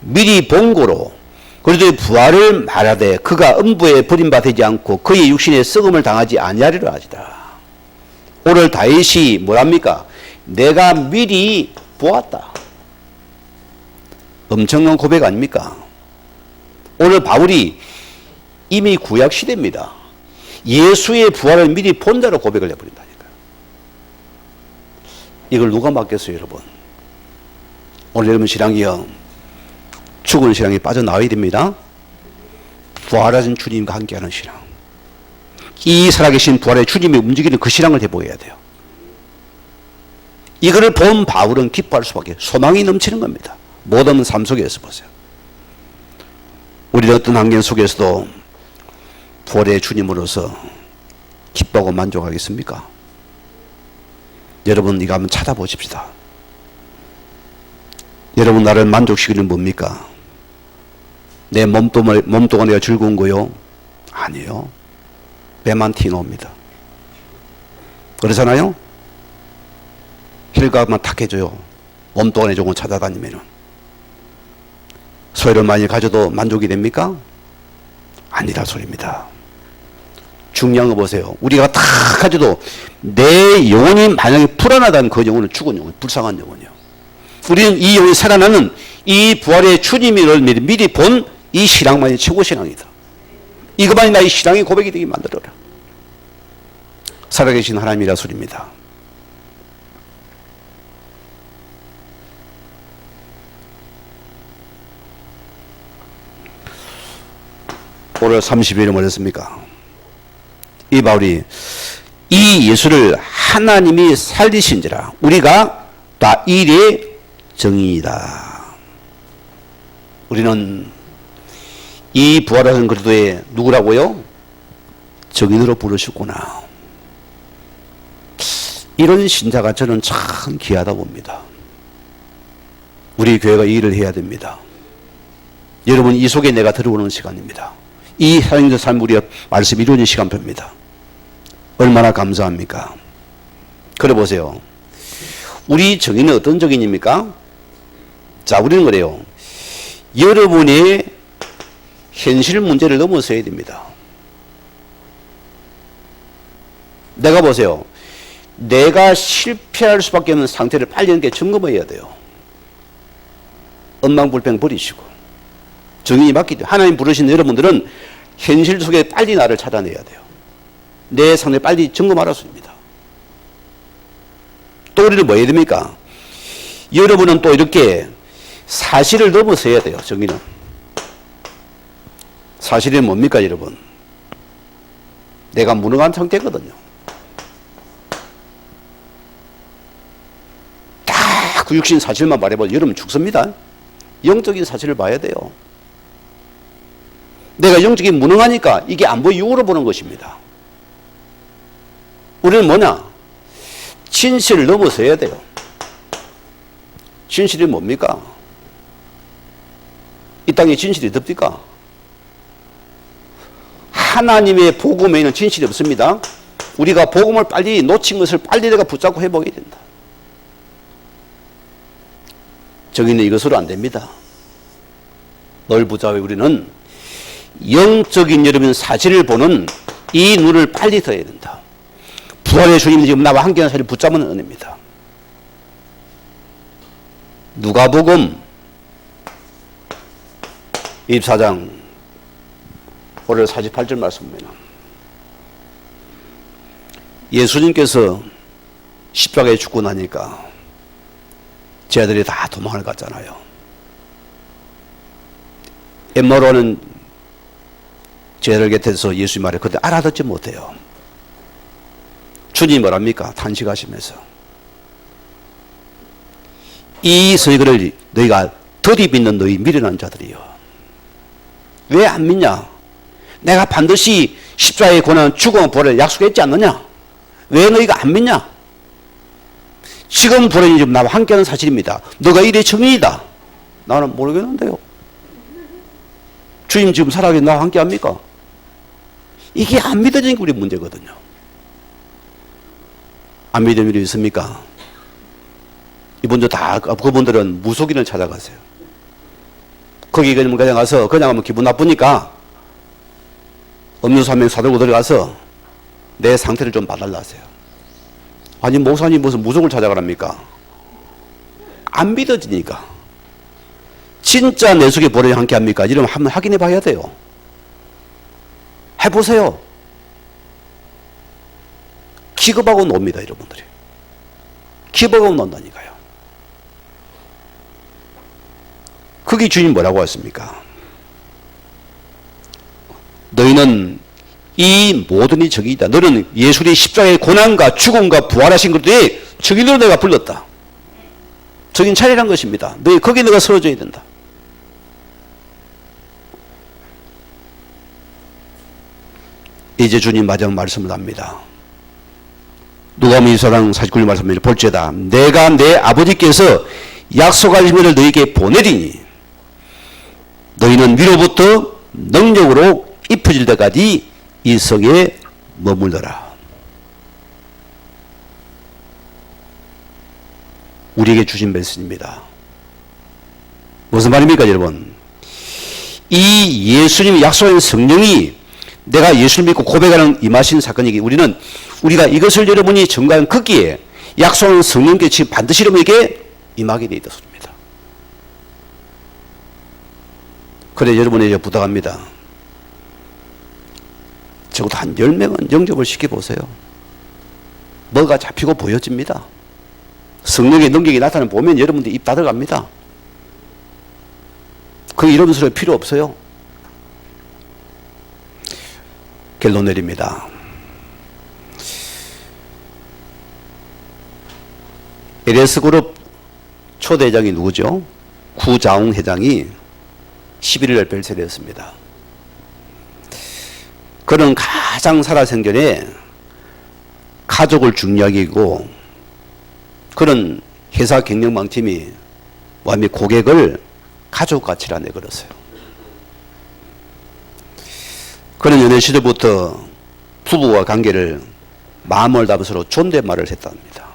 Speaker 1: 미리 본고로 그리스도의 부활을 말하되 그가 음부에 버림받지 않고 그의 육신에 썩음을 당하지 아니하리라 하시다. 오늘 다윗이 뭐랍니까? 내가 미리 보았다. 엄청난 고백 아닙니까? 오늘 바울이 이미 구약 시대입니다. 예수의 부활을 미리 본다로 고백을 해버린다니까요. 이걸 누가 맡겠어요, 여러분? 오늘 여러분 신앙이요, 죽은 신앙이 빠져나와야 됩니다. 부활하신 주님과 함께하는 신앙. 이 살아계신 부활의 주님이 움직이는 그 신앙을 해보여야 돼요. 이거를 본 바울은 기뻐할 수밖에, 소망이 넘치는 겁니다. 못 없는 삶 속에서 보세요. 우리는 어떤 환경 속에서도 부활의 주님으로서 기뻐하고 만족하겠습니까? 여러분 이거 한번 찾아보십시다. 여러분 나를 만족시키는 뭡니까? 내 몸뚱아리가 내가 즐거운 거요? 아니에요. 배만 티나옵니다. 그러잖아요? 혈관만 탁해져요. 몸뚱아리 좋은 거 찾아다니면은. 소유를 많이 가져도 만족이 됩니까? 아니라 소리입니다. 중요한 거 보세요. 우리가 다 가져도 내 영혼이 만약에 불안하다는 그 영혼은 죽은 영혼, 불쌍한 영혼이요. 우리는 이 영혼이 살아나는 이 부활의 주님을 미리 본 이 신앙만이 최고 신앙이다. 이것만이 나의 신앙의 고백이 되게 만들어라. 살아계신 하나님이라 소리입니다. 오늘 30일에 뭐랬습니까? 이 바울이 이 예수를 하나님이 살리신지라 우리가 다 일의 정의이다. 우리는 이 부활하신 그리스도의 누구라고요? 정인으로 부르셨구나. 이런 신자가 저는 참 귀하다 봅니다. 우리 교회가 이 일을 해야 됩니다. 여러분 이 속에 내가 들어오는 시간입니다. 이 하나님의 삶 우리의 말씀 이루어진 시간표입니다. 얼마나 감사합니까? 그래 보세요. 우리 정의는 어떤 정의입니까? 자, 우리는 그래요. 여러분의 현실 문제를 넘어서야 됩니다. 내가 보세요. 내가 실패할 수밖에 없는 상태를 빨리 이렇게 점검해야 돼요. 엉망불평 버리시고 정인이 맞기 때문에 하나님 부르신 여러분들은 현실 속에 빨리 나를 찾아내야 돼요. 내 상태 빨리 점검하라 소리입니다. 또 우리는 뭐 해야 됩니까? 여러분은 또 이렇게 사실을 넘어서야 돼요. 정의는. 사실이 뭡니까 여러분? 내가 무능한 상태거든요. 다 그 육신 사실만 말해봐도 여러분 죽습니다. 영적인 사실을 봐야 돼요. 내가 영적인 무능하니까 이게 안 보여 육으로 보는 것입니다. 우리는 뭐냐? 진실을 넘어서야 돼요. 진실이 뭡니까? 이 땅에 진실이 덥니까? 하나님의 복음에는 진실이 없습니다. 우리가 복음을 빨리 놓친 것을 빨리 내가 붙잡고 회복해야 된다. 정의는 이것으로 안 됩니다. 널 붙잡아 우리는 영적인 여러분 사실을 보는 이 눈을 빨리 떠야 된다. 부활의 주님이 지금 나와 함께하는 사실을 붙잡는 은혜입니다. 누가복음 24장 오늘 48절 말씀입니다. 예수님께서 십자가에 죽고 나니까 제 아들이 다 도망을 갔잖아요. 엠마오라는 제 아들 곁에서 예수님 말을 그때 알아듣지 못해요. 주님이 뭐랍니까? 탄식하시면서 이 서기를 너희가 더디 믿는 너희 미련한 자들이요. 왜 안 믿냐? 내가 반드시 십자가의 고난, 죽음, 부활을 약속했지 않느냐? 왜 너희가 안 믿냐? 지금 불행이 지금 나와 함께하는 사실입니다. 너가 이래 증인이다. 나는 모르겠는데요. 주님 지금 살아계신 나와 함께합니까? 이게 안 믿어지는 게 우리 문제거든요. 안 믿는 일이 있습니까? 이분들 다, 그분들은 무속인을 찾아가세요. 거기 그냥 가서, 그냥 하면 기분 나쁘니까 음료수 한 명 사들고 들어가서 내 상태를 좀 봐달라 하세요. 아니, 목사님 무슨 무속을 찾아가랍니까? 안 믿어지니까. 진짜 내 속에 보혈이 함께 합니까? 이러면 한번 확인해 봐야 돼요. 해보세요. 기겁하고 놉니다, 여러분들이. 기겁하고 논다니까요. 거기 주님 뭐라고 했습니까? 너희는 이 모든 이 적이다. 너는 예수의 십자가의 고난과 죽음과 부활하신 것들이 적인으로 내가 불렀다. 적인 차례란 것입니다. 너희 거기에 내가 서러져야 된다. 이제 주님 마지막 말씀을 합니다. 누가복음 2장 49절 말씀을 볼지어다. 내가 내 아버지께서 약속하신 것을 너희에게 보내리니 너희는 위로부터 능력으로 입혀질 때까지 이 성에 머물러라. 우리에게 주신 메시지입니다. 무슨 말입니까, 여러분? 이 예수님이 약속한 성령이 내가 예수를 믿고 고백하는 임하신 사건이기 우리가 이것을 여러분이 증거한 거기에 약속한 성령께 반드시 여러분에게 임하게 되어 있습니다. 그래 여러분에게 부탁합니다. 적어도 한 10명은 영접을 시켜보세요. 뭐가 잡히고 보여집니다. 성령의 능력이 나타나는 보면 여러분들 입 닫아갑니다. 그 이런 소리 필요 없어요. 결론 내립니다. LS그룹 초대장이 누구죠? 구자웅 회장이 11일 별세를 했습니다. 그는 가장 살아생전에 가족을 중요하게 여기고 그런 회사 경영망팀이 완전히 고객을 가족같이 내걸었어요. 그는 연애 시절부터 부부와 관계를 마음을 담아 서로 존댓말을 했답니다.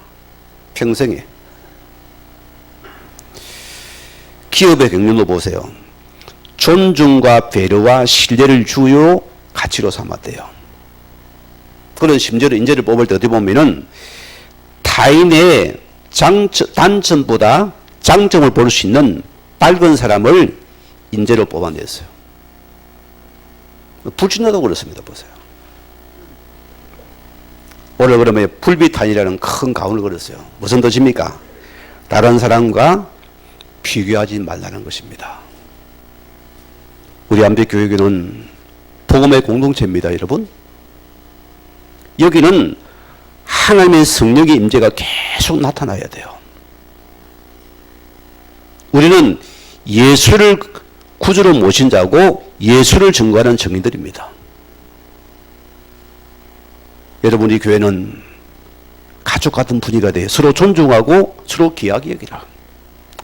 Speaker 1: 평생에. 기업의 경륜도 보세요. 존중과 배려와 신뢰를 주요 가치로 삼았대요. 그런 심지어 인재를 뽑을 때 어떻게 보면은 타인의 단점보다 장점을 볼 수 있는 밝은 사람을 인재로 뽑아냈어요. 불신자도 그렇습니다. 보세요. 오늘 그러면 불비탄이라는 큰 가운을 걸었어요. 무슨 뜻입니까? 다른 사람과 비교하지 말라는 것입니다. 우리 안배교회는 복음의 공동체입니다, 여러분. 여기는 하나님의 성령의 임재가 계속 나타나야 돼요. 우리는 예수를 구주로 모신 자고 예수를 증거하는 증인들입니다. 여러분, 이 교회는 가족 같은 분위기가 돼요. 서로 존중하고 서로 귀하게 여기라.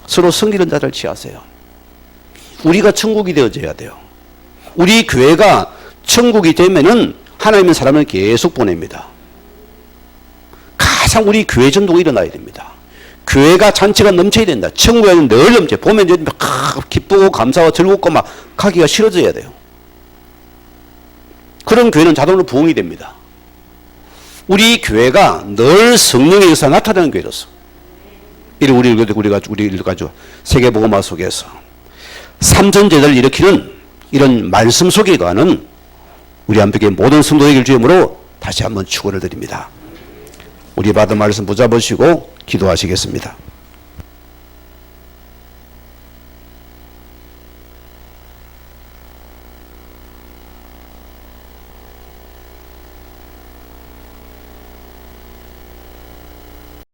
Speaker 1: 서로 섬기는 자를 취하세요. 우리가 천국이 되어져야 돼요. 우리 교회가 천국이 되면은 하나님의 사람을 계속 보냅니다. 가장 우리 교회 전도가 일어나야 됩니다. 교회가 잔치가 넘쳐야 된다. 천국에는 늘 넘쳐. 보면 이제 기쁘고 감사하고 즐겁고 막 가기가 싫어져야 돼요. 그런 교회는 자동으로 부흥이 됩니다. 우리 교회가 늘 성령의 역사 나타나는 교회로서 우리가 가지고 세계복음화 속에서 삼전제자를 일으키는 이런 말씀 속에 가는 우리 안백의 모든 성도에게 주임으로 다시 한번 축원을 드립니다. 우리 받은 말씀 붙잡으시고 기도하시겠습니다.